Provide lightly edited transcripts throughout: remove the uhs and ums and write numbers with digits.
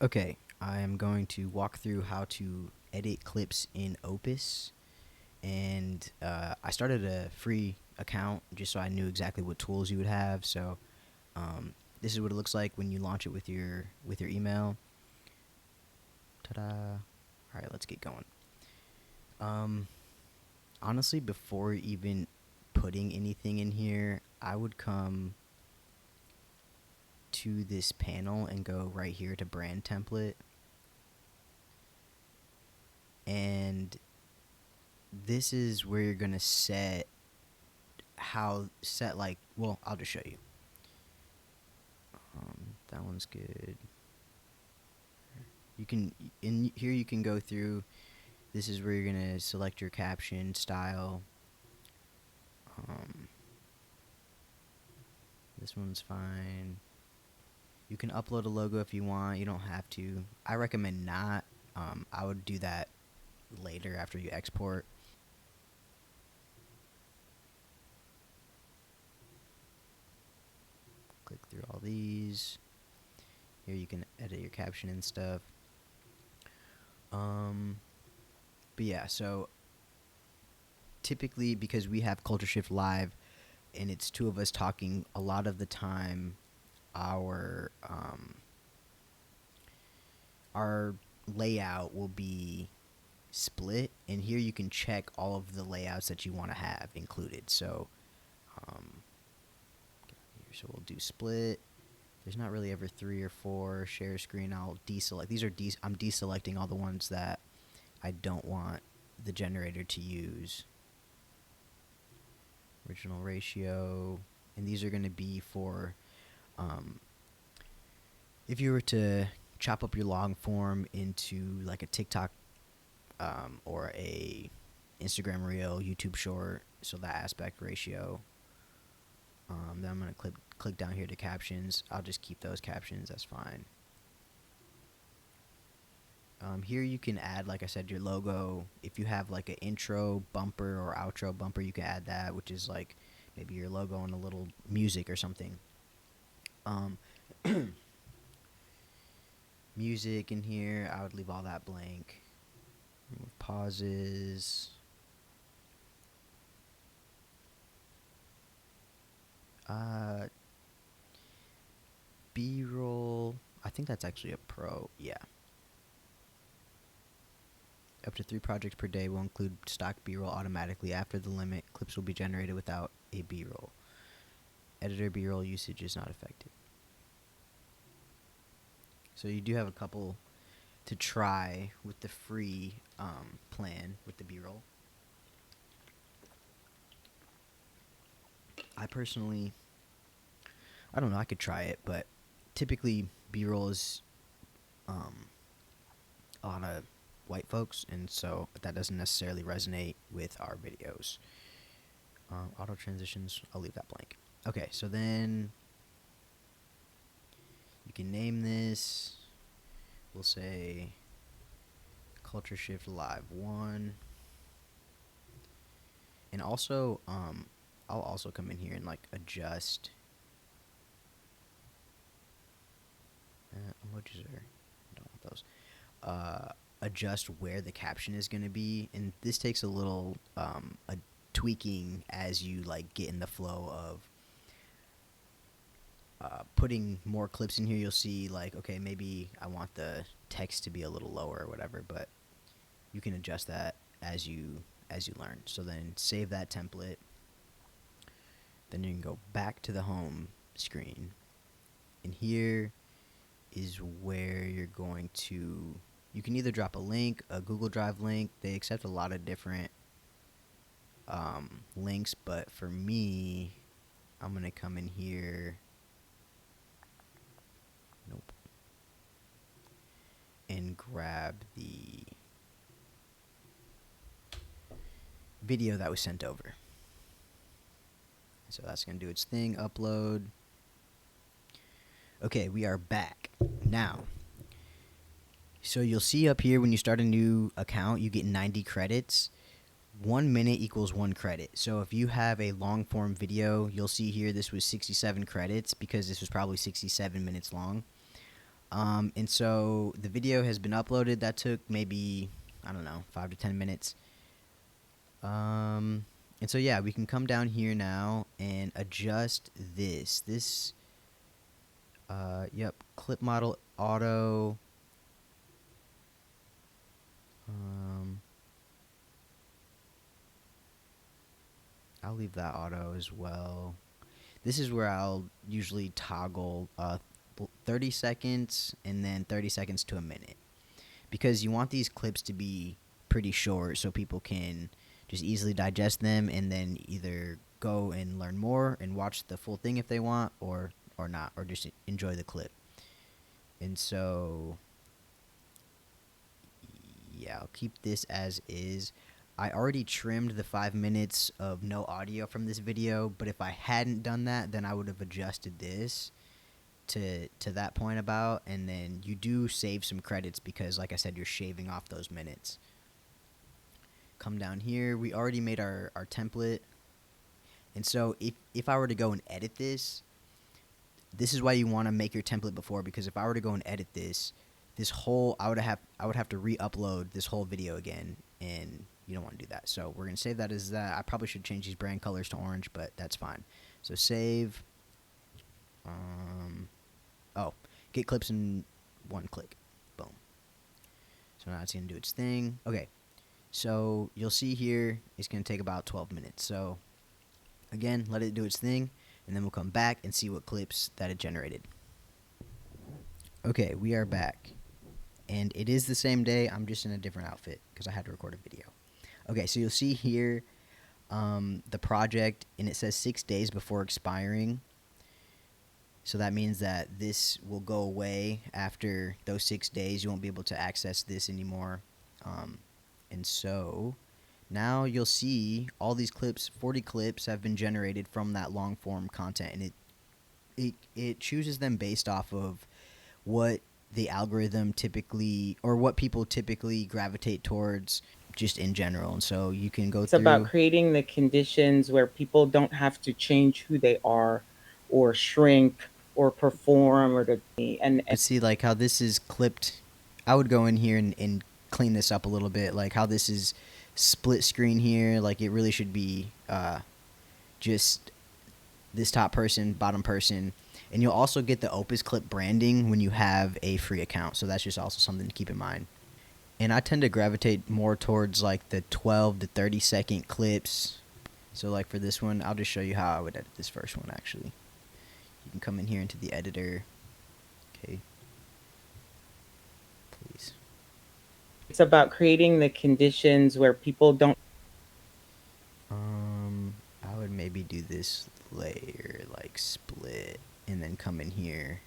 Okay, I am going to walk through how to edit clips in Opus, and I started a free account just so I knew exactly what tools you would have. So this is what it looks like when you launch it with your email. Ta-da! All right, let's get going. Um, Honestly, before even putting anything in here, I would come to this panel and go right here to brand template. And this is where you're going to set well, I'll just show you. That one's good. You can, in here you can go through. This is where you're going to select your caption style. This one's fine. You can upload a logo if you want. You don't have to. I recommend not. I would do that later after you export. Click through all these. Here you can edit your caption and stuff. But yeah, so typically because we have Culture Shift live and it's two of us talking, a lot of the time our layout will be split, and here you can check all of the layouts that you want to have included. So so we'll do split. There's not really ever 3 or 4. Share screen, I'll deselect. These are I'm deselecting all the ones that I don't want the generator to use. Original ratio, and these are going to be for if you were to chop up your long form into like a TikTok or a Instagram reel, YouTube short, so that aspect ratio. Then I'm going to click down here to captions. I'll just keep those captions, that's fine. Here you can add, like I said, your logo. If you have like an intro bumper or outro bumper, you can add that, which is like maybe your logo and a little music or something. Music in here, I would leave all that blank. Remove pauses. B-roll, I think that's actually a pro, yeah. Up to 3 projects per day will include stock B-roll automatically. After the limit, clips will be generated without a B-roll. Editor B-roll usage is not affected. So you do have a couple to try with the free plan with the B-roll. I personally, I don't know, I could try it, but typically B-roll is a lot of white folks, and so that doesn't necessarily resonate with our videos. Auto transitions, I'll leave that blank. Okay, so then you can name this. We'll say Culture Shift Live 1. And also, I'll also come in here and like adjust. Emojis are, I don't want those. Adjust where the caption is going to be, and this takes a little a tweaking as you like get in the flow of putting more clips in here. You'll see like, okay, maybe I want the text to be a little lower or whatever, but you can adjust that as you learn. So then save that template. Then you can go back to the home screen, and here is where you're going to, you can either drop a link, a Google Drive link. They accept a lot of different links, but for me, I'm going to come in here. Nope. And grab the video that was sent over. So that's going to do its thing, upload. Okay, we are back. Now, so you'll see up here when you start a new account, you get 90 credits. 1 minute equals 1 credit. So if you have a long form video, you'll see here this was 67 credits because this was probably 67 minutes long. And so the video has been uploaded. That took maybe, I don't know, 5 to 10 minutes. And so yeah, we can come down here now and adjust this. Yep, clip model auto. I'll leave that auto as well. This is where I'll usually toggle 30 seconds and then 30 seconds to a minute, because you want these clips to be pretty short so people can just easily digest them and then either go and learn more and watch the full thing if they want, or not, or just enjoy the clip. And so yeah, I'll keep this as is. I already trimmed the 5 minutes of no audio from this video, but if I hadn't done that, then I would have adjusted this to that point about, and then you do save some credits because, like I said, you're shaving off those minutes. Come down here. We already made our template. And so if I were to go and edit this is why you want to make your template before, because if I were to go and edit this whole, I would have to re-upload this whole video again, and you don't want to do that. So we're going to save that as that. I probably should change these brand colors to orange, but that's fine. So save. Get clips in one click. Boom. So now it's going to do its thing. Okay. So you'll see here it's going to take about 12 minutes. So again, let it do its thing, and then we'll come back and see what clips that it generated. Okay, we are back. And it is the same day. I'm just in a different outfit because I had to record a video. Okay, so you'll see here the project, and it says 6 days before expiring. So that means that this will go away after those 6 days. You won't be able to access this anymore. And so now you'll see all these clips, 40 clips have been generated from that long form content, and it chooses them based off of what the algorithm typically, or what people typically gravitate towards just in general. And so you can go through. It's about creating the conditions where people don't have to change who they are or shrink or perform or to and But see, like how this is clipped, I would go in here and clean this up a little bit. Like how this is split screen here, like it really should be just this top person, bottom person. And you'll also get the Opus clip branding when you have a free account. So that's just also something to keep in mind. And I tend to gravitate more towards like the 12 to 30 second clips. So like for this one, I'll just show you how I would edit this first one actually. You can come in here into the editor. Okay. Please. it's about creating the conditions where people don't. I would maybe do this layer, like split, and then come in here.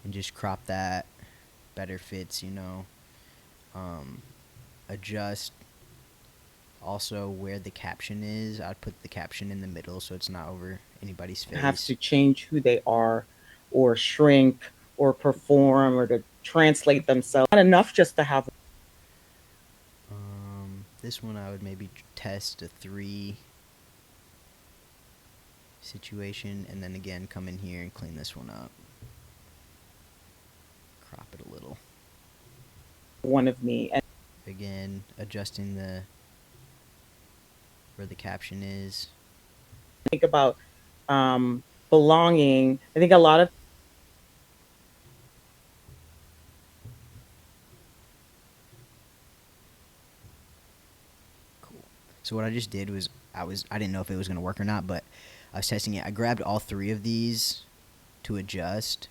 And just crop that. Better fits, you know. Adjust also where the caption is. I'd put the caption in the middle so it's not over anybody's face. Have to change who they are or shrink or perform or to translate themselves. Not enough just to have. This one I would maybe test a 3 situation, and then again come in here and clean this one up. Crop it a little. One of me. And again, adjusting the where the caption is. think about belonging. I think a lot of. Cool. So what I just did was I didn't know if it was going to work or not, but I was testing it. I grabbed all 3 of these to adjust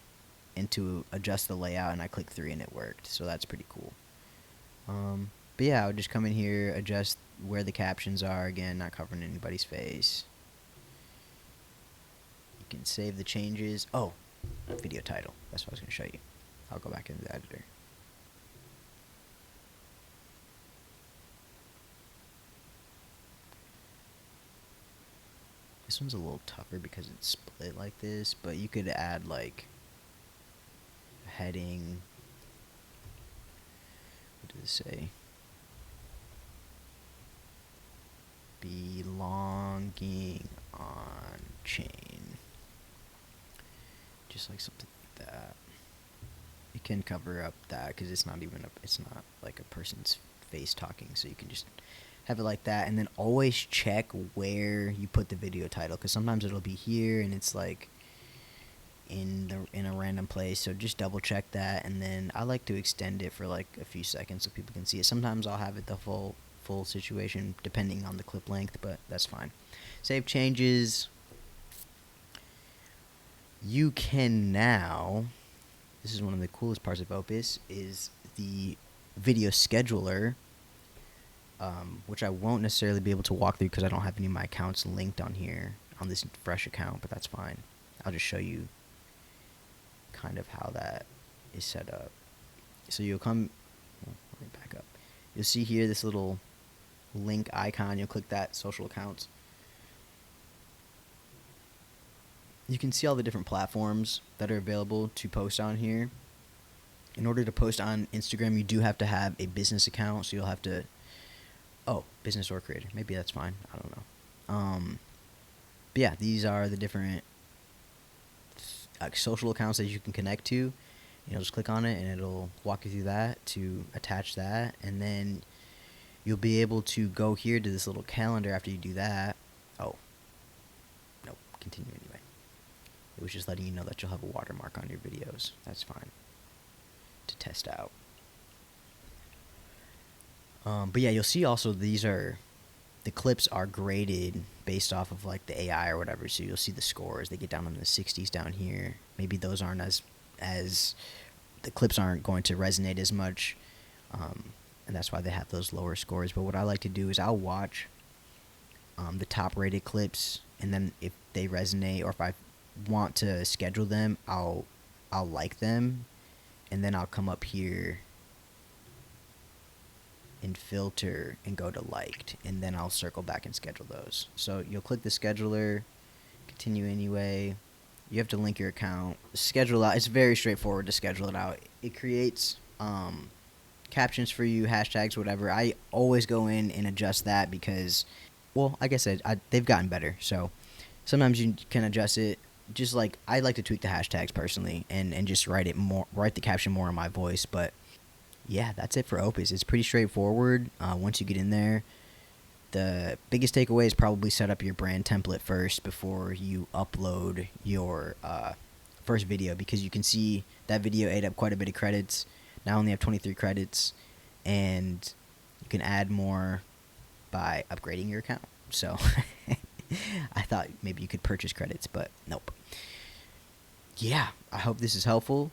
and to adjust the layout, and I clicked 3 and it worked. So that's pretty cool. But yeah, I would just come in here, adjust where the captions are, again, not covering anybody's face. You can save the changes. Oh, video title. That's what I was going to show you. I'll go back into the editor. This one's a little tougher because it's split like this, but you could add like a heading. What does it say? Belonging on chain, just like something like that. You can cover up that because it's not like a person's face talking, so you can just have it like that. And then always check where you put the video title, because sometimes it'll be here and it's like in a random place, so just double check that. And then I like to extend it for like a few seconds so people can see it. Sometimes I'll have it the full situation depending on the clip length, but that's fine. Save changes. You can now, this is one of the coolest parts of Opus, is the video scheduler, which I won't necessarily be able to walk through because I don't have any of my accounts linked on here on this fresh account, but that's fine. I'll just show you kind of how that is set up. So you'll come, let me back up. You'll see here this little link icon. You'll click that, social accounts. You can see all the different platforms that are available to post on here. In order to post on Instagram, you do have to have a business account, so you'll have to, business or creator. Maybe that's fine. I don't know. But yeah, these are the different social accounts that you can connect to. You'll just click on it and it'll walk you through that to attach that, and then you'll be able to go here to this little calendar after you do that. Oh, nope, continue anyway. It was just letting you know that you'll have a watermark on your videos. That's fine to test out. But yeah, you'll see also the clips are graded based off of like the AI or whatever. So you'll see the scores. They get down in the 60s down here. Maybe those aren't as the clips aren't going to resonate as much. And that's why they have those lower scores. But what I like to do is I'll watch the top rated clips, and then if they resonate or if I want to schedule them, I'll like them, and then I'll come up here and filter and go to liked, and then I'll circle back and schedule those. So you'll click the scheduler, continue anyway. You have to link your account, schedule out. It's very straightforward to schedule it out. It creates captions for you, hashtags, whatever. I always go in and adjust that because, well, like I said, they've gotten better. So sometimes you can adjust it. Just like I like to tweak the hashtags personally and just write the caption more in my voice. But yeah, that's it for Opus. It's pretty straightforward. Once you get in there, the biggest takeaway is probably set up your brand template first before you upload your first video, because you can see that video ate up quite a bit of credits. Now I only have 23 credits, and you can add more by upgrading your account. So I thought maybe you could purchase credits, but nope. Yeah, I hope this is helpful.